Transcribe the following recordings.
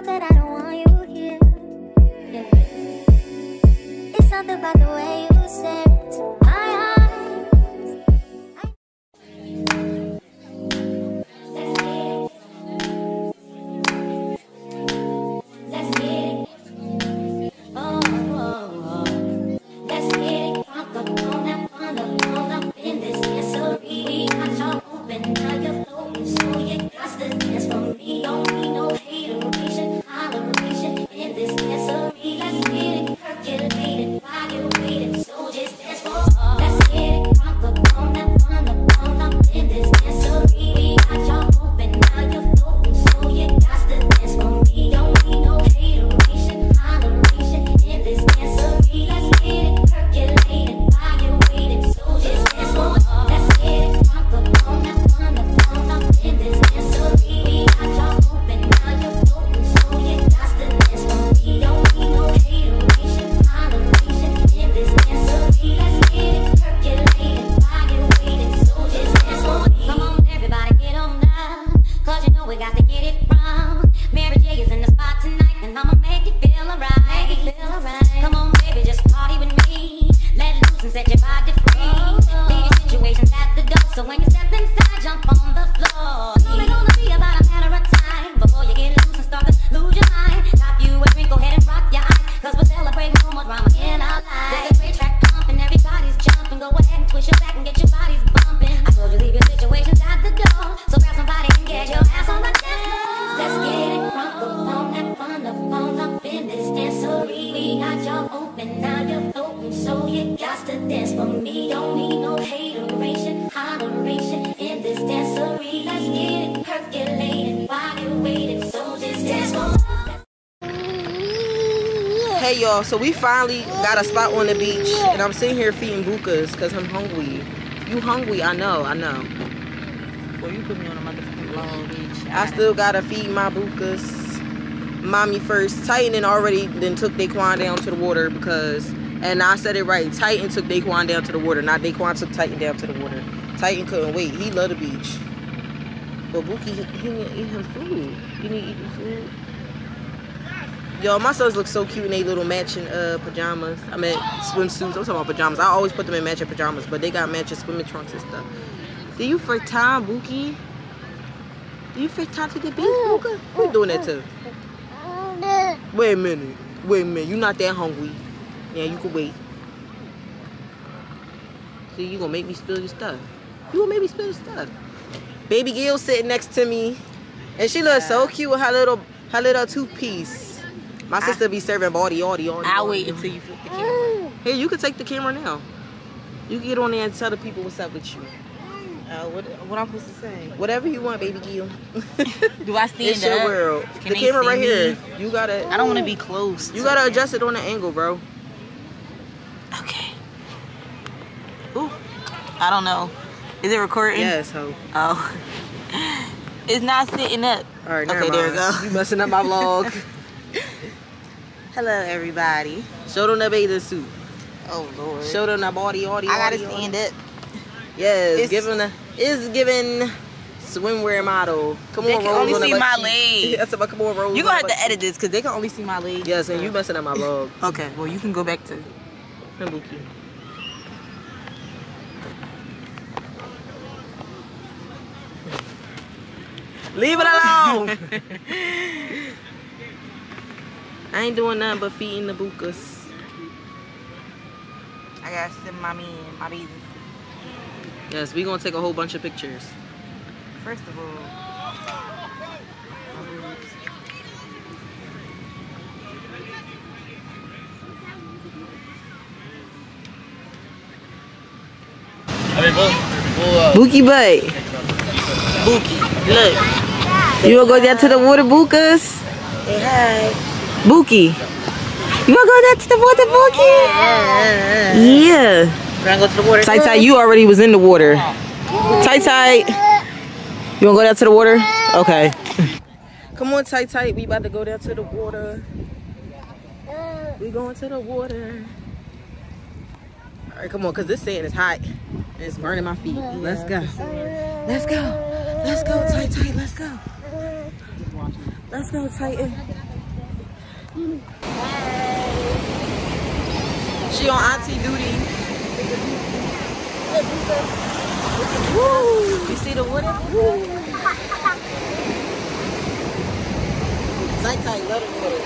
not that I don't want you here. Yeah. It's something about the way you stare into my eyes. Hey y'all, so we finally got a spot on the beach and I'm sitting here feeding Bukas because I'm hungry. You hungry? I know. Well, you put me on a motherfucking vlog, bitch. I still gotta feed my Bukas. Mommy first. Titan already then took Daquan down to the water because, and I said it right, Titan took Daquan down to the water, not Daquan took Titan down to the water. Titan couldn't wait. He loved the beach. But Buki, he need to eat him food. He need to eat him food. Yo, my sons look so cute in they little matching pajamas. I mean swimsuits. I'm talking about pajamas. I always put them in matching pajamas, but they got matching swimming trunks and stuff. Do you first time, Buki? Do you first time to the beach, Buka? Who you doing that to? Wait a minute. You're not that hungry. Yeah, you can wait. See, you gonna make me spill your stuff. You gonna make me spill your stuff. Baby Gil sitting next to me, and she looks so cute with her little two-piece. My sister be serving body. I'll wait until you flip the camera. Here, you can take the camera now. You can get on there and tell the people what's up with you. What I'm supposed to say? Whatever you want, baby Gil. Do I stand It's your up? world. Can the they camera see right me? here. You gotta. I don't want to be close. You gotta adjust it on the angle, bro. Okay. Ooh. I don't know. Is it recording? Yes, ho. Oh. It's not sitting up. All right, never okay, there we mind. go. You messing up my vlog. Hello, everybody. Show them that bathing suit. Oh Lord. Show them that body. I gotta stand up. Yes, it's giving swimwear model. Come They on, can Rose. only on the see butt my cheek. legs. That's about come on, Rose. You gonna on have the to edit this because they can only see my legs. Yes, and you messing up my vlog. Okay, well you can go back to Buki. Leave it alone. I ain't doing nothing but feeding the Bukas. I gotta send my baby. Yes, we gonna take a whole bunch of pictures. First of all, Buki butt. Buki, look. You wanna go down to the water, Bukas? Say hi. Buki. You wanna go down to the water, Buki? Yeah. You wanna go to the water? Tight, you already was in the water. Tight. You wanna go down to the water? Okay. Come on, tight. We about to go down to the water. We going to the water. All right, come on, cause this sand is hot. It's burning my feet. Let's go. Let's go, tight. Let's go. Let's go, Titan. She on auntie duty. Woo! You see the water? Woo! Tight, tight, love the water.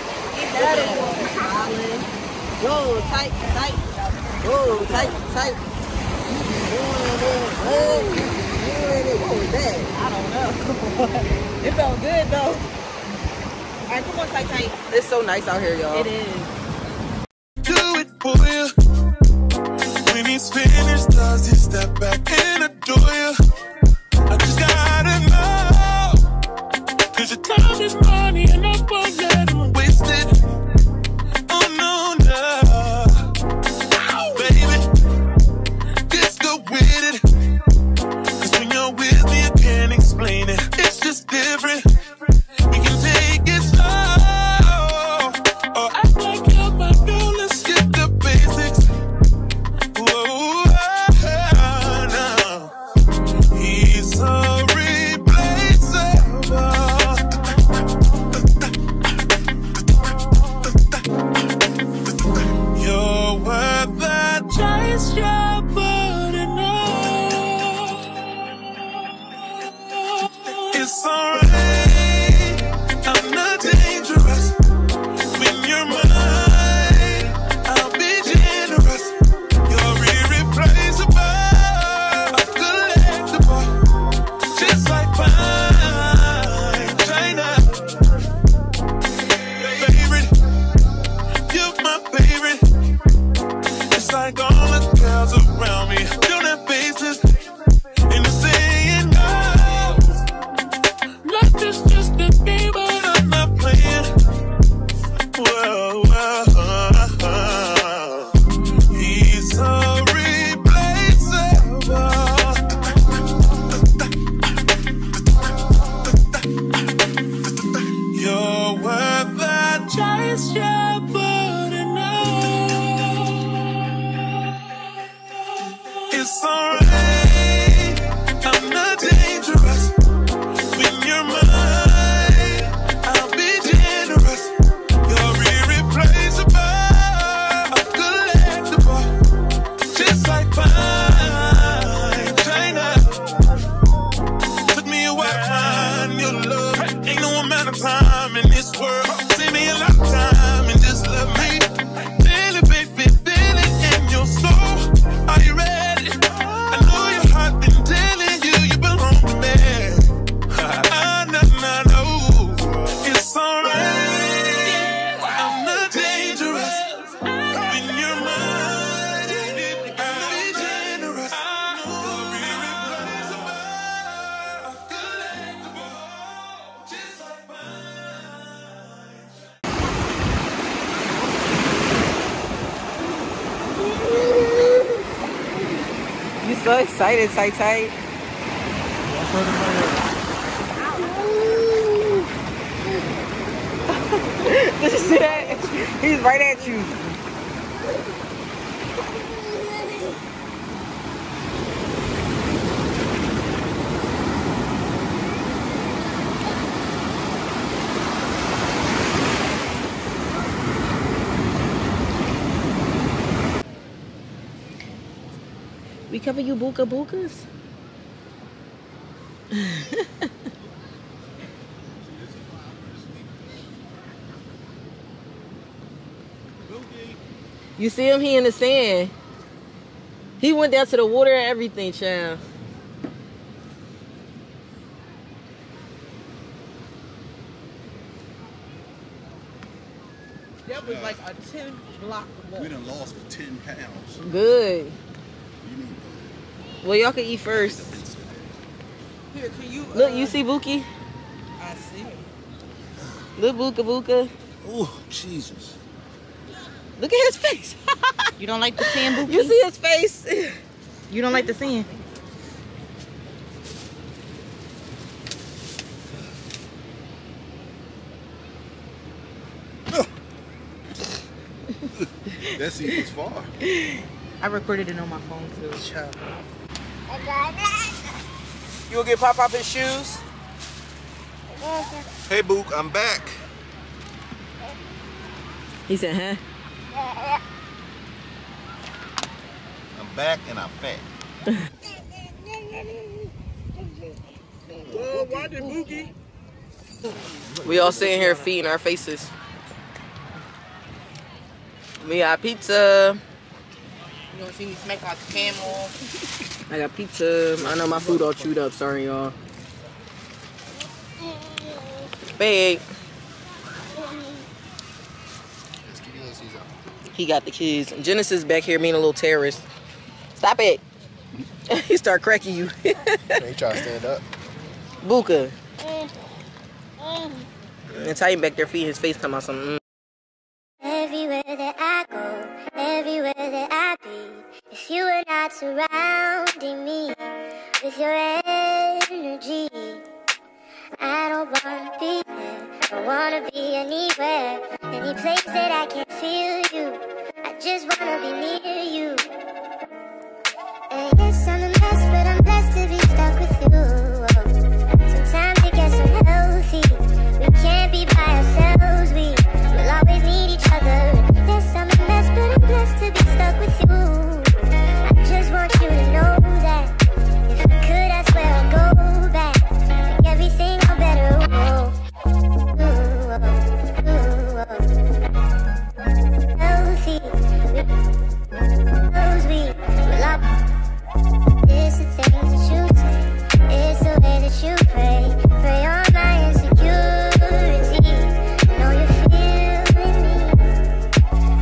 Love the water. Smiling. Whoa, tight, tight. Whoa, tight, tight. Whoa, what was that? I don't know. It felt good though. All right, come on, tight, tight. It's so nice out here, y'all. It is. Do it for you. When he's finished, does he step back and adore you? I just gotta know. Cause your time is money and I won't let him waste it. Oh no, no. Baby, just go with it. Cause when you're with me, I can't explain it. It's just different. We can take it slow. Or act like you're my girl, let's get the basics. Whoa, no. He's so replaceable. You're worth the chase, you're burning up. It's alright, I'm not dangerous. When you're mine, I'll be generous. You're irreplaceable, a collectible, just like fine China. Favorite, you're my favorite. It's like all the girls around me don't have faces, and they're saying no. Life is just a game, but I'm not playing. Whoa, whoa. He's so replaceable. You're worth the chase, you're burning up. It's alright, I'm not dangerous. When you're mine, I'll be generous. You're irreplaceable, a collectible, just like fine China. Took me a while to find your love. Ain't no amount of time in this world. Save me a lot of time and just love me. Feel it, baby, feel it in your soul. Are you ready? I know your heart been telling you you belong to me. No. It's alright, I'm not dangerous. When you're mine, I'll be generous. You're irreplaceable, a collectible, just like mine. You so excited, tight, tight. Did you see that? He's right at you. We cover you buka bukas? You see him? He in the sand. He went down to the water and everything, child. That was like a 10-block walk. We done lost 10 pounds. Good. You need Well, y'all can eat first. Here, can you? Look, you see Buki? I see it. Look, buka buka. Oh, Jesus. Look at his face. You don't like the sand, Buki? You see his face? You don't like the sand? That seat was far. I recorded it on my phone too. You gonna get Pop his shoes? Hey, Book, I'm back. He said, huh? I'm back and I'm fat. Whoa, why did Boogie? We all sitting here feeding our faces. We got pizza. You gonna see me smack out the camel? I got pizza. I know my food all chewed up. Sorry, y'all. Babe. He got the kids. Genesis back here being a little terrorist. Stop it. He start cracking you. He try to stand up. Buka. And Titan back there feeding his face come out something. Everywhere that I go, everywhere that I be, if you were not surrounding me with your energy, I don't wanna be there, don't wanna be anywhere, any place that I can feel you, I just wanna be near you. And yes, I'm a mess, but I'm blessed to be stuck with you. Sometimes it gets unhealthy, we can't be by ourselves, we will always need each other. Yes, I'm a mess, but I'm blessed to be stuck with you. I just want you to know that if I could, I swear I'd go back, make everything all better. Healthy, we will all. It's the things that you say, it's the way that you pray, pray on my insecurity. I know you're feeling me.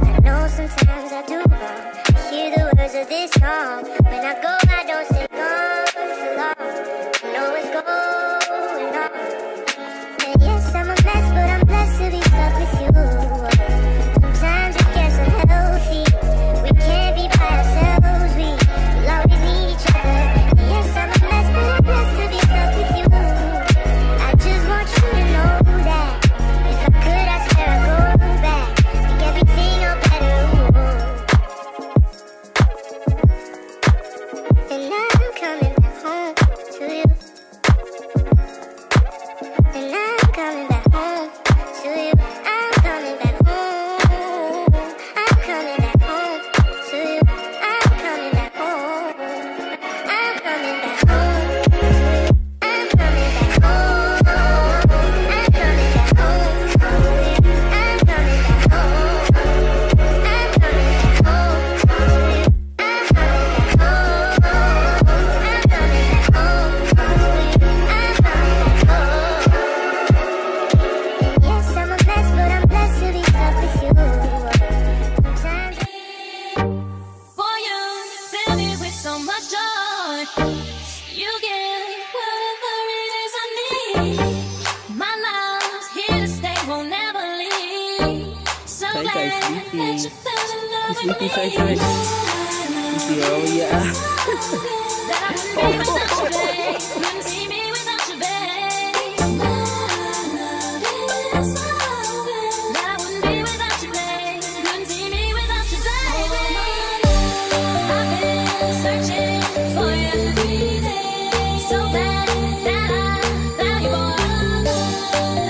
I know sometimes I do wrong. I hear the words of this song. When I go, I don't stay gone for long. I know what's going on. And yes, I'm a mess, but I'm blessed to be stuck with you. Sometimes it gets unhealthy. We can't be by ourselves. We will always need each other. And yes, I'm a mess, but I'm blessed to be stuck with you. I just want you to know that if I could, I swear I'd go back, make everything all better. And I'm coming back home to you. And I'm coming back home to you. I'm coming back home. I'm coming back home to you. I'm coming back home. I'm coming back home to you. I'm coming back home. I'm coming back home to you. I'm coming back home. I'm coming back home to you. I'm coming back home. I'm coming back home to you. I'm coming back home. Yes, I'm a mess, but I'm blessed to be stuck with you. Sometimes For you, fill me with so much joy. You get whatever it is I need. My love's here to stay, won't never leave. So Tight, glad tight, that sleepy. you fell in love with Sleepy, me. tight, tight. Oh, yeah. That I wouldn't be without you, babe. Couldn't see me without you, babe. That I wouldn't be without you, babe. Couldn't see me without you, baby. I've been searching for you every day. So bad that I found you, boy.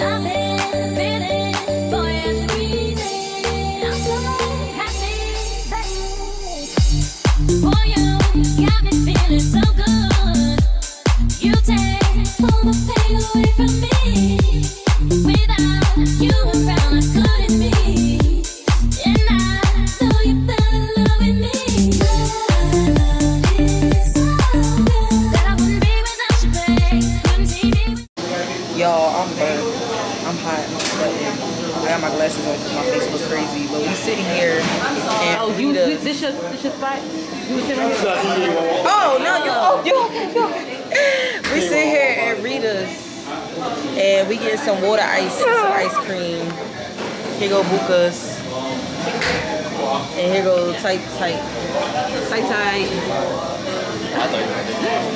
I've been feeling for you every day. I'm so happy, baby. For you, got me feeling so good. You take all the pain away from me. Without you around, I couldn't be. And I know you fell in love with me. That I wouldn't be without you, babe. Couldn't see me. Y'all, I'm burnt. I'm hot. I'm sweating. I got my glasses on because my face looks crazy. But we sitting here and This your spot? You was sitting right here? Oh no, you okay. We sit here at Rita's and we get some water ice and some ice cream. Here go Bukas. And here go Tight.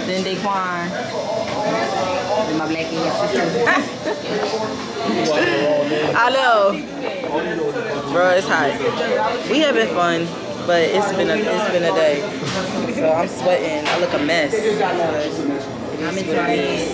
Then Daquan. And my black Indian sister. I know. Bro, it's hot. We having fun, but it's been a day. So I'm sweating. I look a mess. I'm into my knees.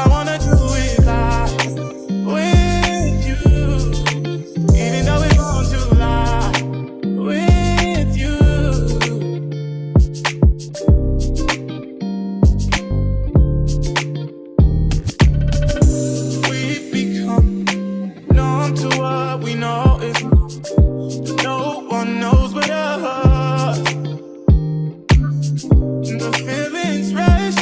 I wanna do is lie with you, even though it's wrong to lie with you. We've become numb to what we know is wrong. No one knows but us. The feelings rush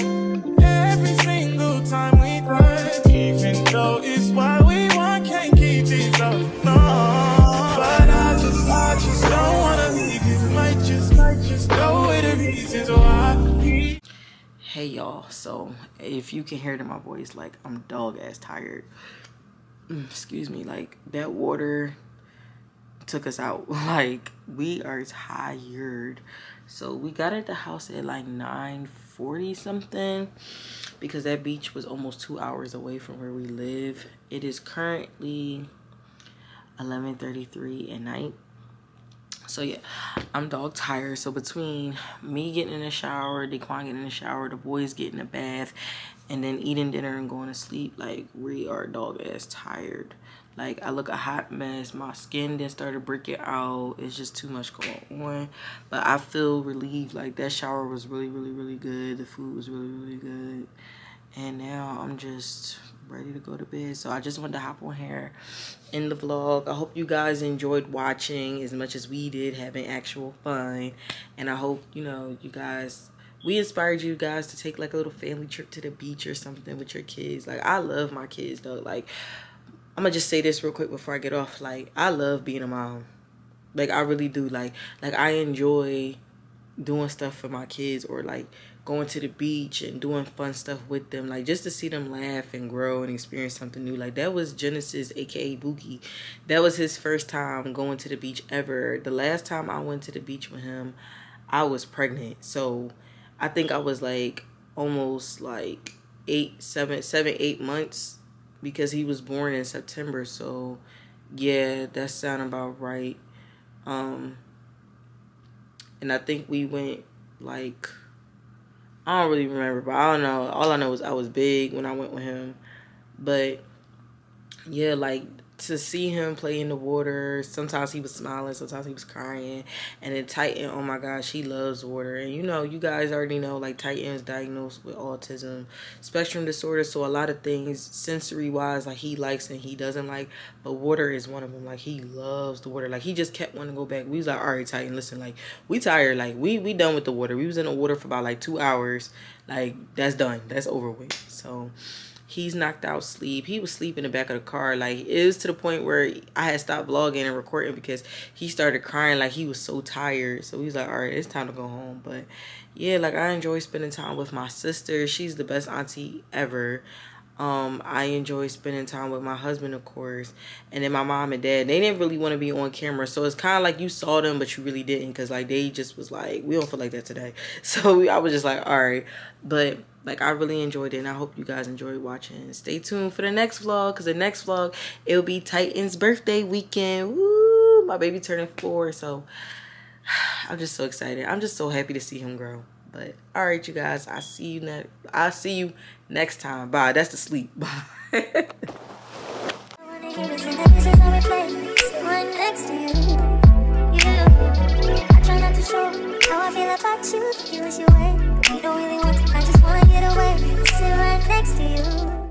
every single time we touch, even though it's what we want, can't keep this up. No, but I just don't wanna leave you. Might just go with the reasons why. Hey y'all, so if you can hear it in my voice, like I'm dog ass tired. Excuse me, like that water took us out. Like we are tired. So we got at the house at like 9:40 something because that beach was almost 2 hours away from where we live. It is currently 11:33 at night. So yeah, I'm dog tired. So between me getting in the shower, Daquan getting in the shower, the boys getting a bath, and then eating dinner and going to sleep, like we are dog ass tired. Like I look a hot mess. My skin then started breaking out. It's just too much going on. But I feel relieved. Like that shower was really, really, really good. The food was really, really good. And now I'm just ready to go to bed. So I just wanted to hop on here in the vlog. I hope you guys enjoyed watching as much as we did, having actual fun. And I hope, you know, you guys, we inspired you guys to take like a little family trip to the beach or something with your kids. Like I love my kids though. Like I'm gonna just say this real quick before I get off. Like I love being a mom. Like I really do. Like I enjoy doing stuff for my kids, or like going to the beach and doing fun stuff with them, like just to see them laugh and grow and experience something new. Like that was Genesis, aka Bookie. That was his first time going to the beach ever. The last time I went to the beach with him, I was pregnant. So I think I was like almost like 8 months, because he was born in September. So yeah, that sounds about right. And I think we went like, I don't really remember, but I don't know. All I know is I was big when I went with him. But yeah, like to see him play in the water, sometimes he was smiling, sometimes he was crying. And then Titan, oh my gosh, he loves water. And you know, you guys already know, like Titan is diagnosed with autism spectrum disorder. So a lot of things sensory wise, like he likes and he doesn't like, but water is one of them. Like he loves the water. Like he just kept wanting to go back. We was like, all right, Titan, listen, like we tired. Like we done with the water. We was in the water for about like 2 hours. Like that's done. That's over with. So he's knocked out sleep. He was sleeping in the back of the car. Like it was to the point where I had stopped vlogging and recording because he started crying. Like he was so tired. So he was like, all right, it's time to go home. But yeah, like I enjoy spending time with my sister. She's the best auntie ever. I enjoy spending time with my husband, of course, and then my mom and dad. They didn't really want to be on camera, so it's kind of like you saw them but you really didn't, because like they just was like, we don't feel like that today. So I was just like, all right. But like I really enjoyed it, and I hope you guys enjoyed watching. Stay tuned for the next vlog, because the next vlog, it'll be Titan's birthday weekend. Woo! My baby turning 4, so I'm just so excited. I'm just so happy to see him grow. But all right, you guys, I'll see you next time. Bye. That's the sleep. Bye. I wanna hear it, and this is how it plays. Sit right next to you. I try not to show how I feel about you. You wish you way. We don't really want to. I just wanna get away. Sit right next to you.